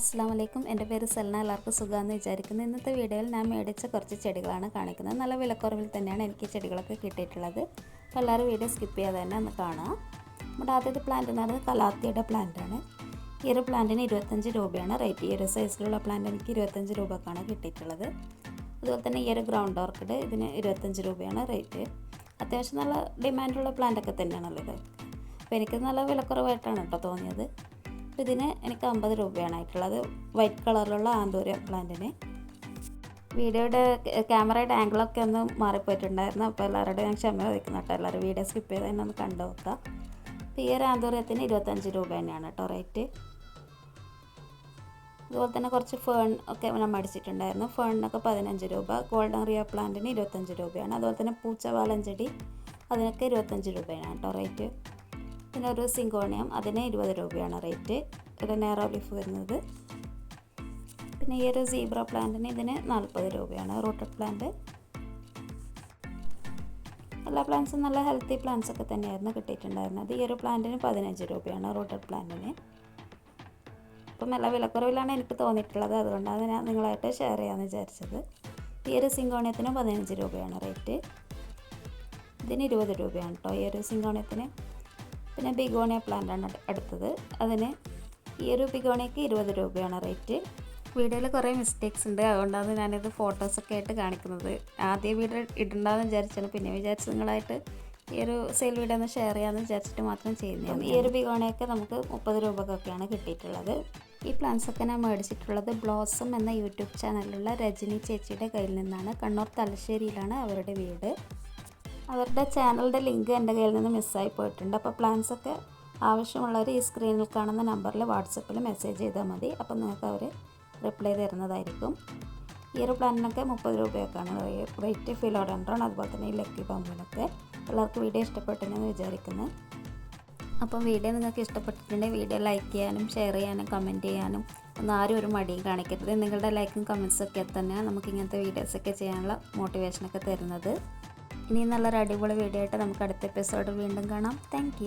അസ്സലാമു അലൈക്കും. എൻ്റെ പേര് സൽന. എല്ലാവർക്കും സുഖമാണെന്ന് വിചാരിക്കുന്നു. ഇന്നത്തെ വീഡിയോയിൽ ഞാൻ മേടിച്ച കുറച്ച് ചെടികളാണ് കാണിക്കുന്നത്. നല്ല വിലക്കുറവിൽ തന്നെയാണ് എനിക്ക് ചെടികളൊക്കെ കിട്ടിയിട്ടുള്ളത്. അപ്പോൾ എല്ലാവരും വീഡിയോ സ്കിപ്പ് ചെയ്യാതെ തന്നെ ഒന്ന് കാണാം. നമ്മുടെ ആദ്യത്തെ പ്ലാന്റ് എന്ന് പറയുന്നത് കലാത്തിയുടെ പ്ലാന്റാണ്. ഈ ഒരു പ്ലാന്റിന് 25 രൂപയാണ് റേറ്റ്. ഈ ഒരു സൈസിലുള്ള പ്ലാന്റ് എനിക്ക് 25 രൂപക്കാണ് കിട്ടിയിട്ടുള്ളത്. അതുപോലെ തന്നെ ഈ ഒരു ഗ്രൗണ്ട് ഓർക്കിഡ് ഇതിന് 25 രൂപയാണ് റേറ്റ്. അത്യാവശ്യം നല്ല ഡിമാൻഡുള്ള പ്ലാന്റൊക്കെ തന്നെയാണുള്ളത്. അപ്പോൾ എനിക്ക് നല്ല വിലക്കുറവായിട്ടാണ് കേട്ടോ തോന്നിയത്. ഇതിന് എനിക്ക് 50 രൂപയാണ് ആയിട്ടുള്ളത്. വൈറ്റ് കളറിലുള്ള ആന്തൂര്യ പ്ലാന്റിന്. വീഡിയോയുടെ ക്യാമറയുടെ ആംഗിളൊക്കെ ഒന്ന് മാറിപ്പോയിട്ടുണ്ടായിരുന്നു. അപ്പോൾ എല്ലാവരുടെയും ഞാൻ ക്ഷമ ചോദിക്കുന്നു കേട്ടോ. എല്ലാവരും വീഡിയോ സ്കിപ്പ് ചെയ്ത് തന്നെ ഒന്ന് കണ്ടു നോക്കുക. അപ്പോൾ ഈ ഒരു ആന്തൂര്യത്തിന് 25 രൂപ തന്നെയാണ് കേട്ടോ റേറ്റ്. അതുപോലെ തന്നെ കുറച്ച് ഫേൺ ഒക്കെ ഞാൻ മേടിച്ചിട്ടുണ്ടായിരുന്നു. ഫേണിനൊക്കെ 15 രൂപ. ഗോൾഡൻ റിയ പ്ലാന്റിന് 25 രൂപയാണ്. അതുപോലെ തന്നെ പൂച്ചവാലൻ ചെടി അതിനൊക്കെ 25 രൂപയാണ് കേട്ടോ റേറ്റ്. പിന്നെ ഒരു സിങ്കോണിയം അതിന് 20 രൂപയാണ് റേറ്റ്. ഒരു നേറോ ലീഫ് വരുന്നത്. പിന്നെ ഈ ഒരു സീബ്ര പ്ലാന്റിന് ഇതിന് 40 രൂപയാണ്. Rooted plant. എല്ലാ പ്ലാന്റ്സും നല്ല ഹെൽത്തി പ്ലാന്റ്സ് ഒക്കെ തന്നെയായിരുന്നു കിട്ടിയിട്ടുണ്ടായിരുന്നത്. ഈ ഒരു പ്ലാന്റിന് 15 രൂപയാണ് റൂട്ടഡ് പ്ലാന്റിന്. അപ്പം നല്ല വിലക്കുറവിലാണ് എനിക്ക് തോന്നിയിട്ടുള്ളത്. അതുകൊണ്ടാണ് ഞാൻ നിങ്ങളായിട്ട് ഷെയർ ചെയ്യാമെന്ന് വിചാരിച്ചത്. ഈ ഒരു സിങ്കോണിയത്തിന് 15 രൂപയാണ് റേറ്റ്. ഇതിന് 20 രൂപയാണ് കേട്ടോ ഈ ഒരു സിങ്കോണിയത്തിന്. പിന്നെ ബിഗോണിയ പ്ലാന്റാണ് അടുത്തത്. അതിന് ഈ ഒരു ബിഗോണിയക്ക് 20 രൂപയാണ് റേറ്റ്. വീഡിയോയിൽ കുറേ മിസ്റ്റേക്സ് ഉണ്ട്. അതുകൊണ്ടാണ് ഞാനിത് ഫോട്ടോസൊക്കെ ആയിട്ട് കാണിക്കുന്നത്. ആദ്യം വീഡിയോ ഇടണ്ടെന്ന് വിചാരിച്ചാണ്. പിന്നെ വിചാരിച്ച് നിങ്ങളായിട്ട് ഈ ഒരു സെയിൽ വീഡിയോ ഒന്ന് ഷെയർ ചെയ്യാമെന്ന് വിചാരിച്ചിട്ട് മാത്രം ചെയ്യുന്നതാണ്. ഈ ഒരു ബിഗോണിയൊക്കെ നമുക്ക് 30 രൂപക്കൊക്കെയാണ് കിട്ടിയിട്ടുള്ളത്. ഈ പ്ലാന്റ്സൊക്കെ ഞാൻ മേടിച്ചിട്ടുള്ളത് ബ്ലോസം എന്ന യൂട്യൂബ് ചാനലിലുള്ള രജനി ചേച്ചിയുടെ കയ്യിൽ നിന്നാണ്. കണ്ണൂർ തലശ്ശേരിയിലാണ് അവരുടെ വീട്. അവരുടെ ചാനലിൻ്റെ ലിങ്ക് എൻ്റെ കയ്യിൽ നിന്ന് മിസ്സായി പോയിട്ടുണ്ട്. അപ്പോൾ പ്ലാൻസൊക്കെ ആവശ്യമുള്ളവർ ഈ സ്ക്രീനിൽ കാണുന്ന നമ്പറിൽ വാട്സപ്പിൽ മെസ്സേജ് ചെയ്താൽ മതി. അപ്പോൾ നിങ്ങൾക്ക് അവർ റിപ്ലൈ തരുന്നതായിരിക്കും. ഈ ഒരു പ്ലാനിനൊക്കെ 30 രൂപയൊക്കെയാണ് റേറ്റ്. ഫിലോഡൻഡ്രോൺ അതുപോലെ തന്നെ ഈ ലക്കി ബംബിനൊക്കെ. എല്ലാവർക്കും വീഡിയോ ഇഷ്ടപ്പെട്ടെന്ന് വിചാരിക്കുന്നു. അപ്പം വീഡിയോ നിങ്ങൾക്ക് ഇഷ്ടപ്പെട്ടിട്ടുണ്ടെങ്കിൽ വീഡിയോ ലൈക്ക് ചെയ്യാനും ഷെയർ ചെയ്യാനും കമൻറ്റ് ചെയ്യാനും ഒന്നും ആരും ഒരു മടിയും കാണിക്കരുത്. നിങ്ങളുടെ ലൈക്കും കമൻസൊക്കെ തന്നെയാണ് നമുക്ക് ഇങ്ങനത്തെ വീഡിയോസൊക്കെ ചെയ്യാനുള്ള മോട്ടിവേഷനൊക്കെ തരുന്നത്. ഇനി നല്ലൊരു അടിപൊളി വീഡിയോ ആയിട്ട് നമുക്ക് അടുത്ത എപ്പിസോഡിൽ വീണ്ടും കാണാം. താങ്ക്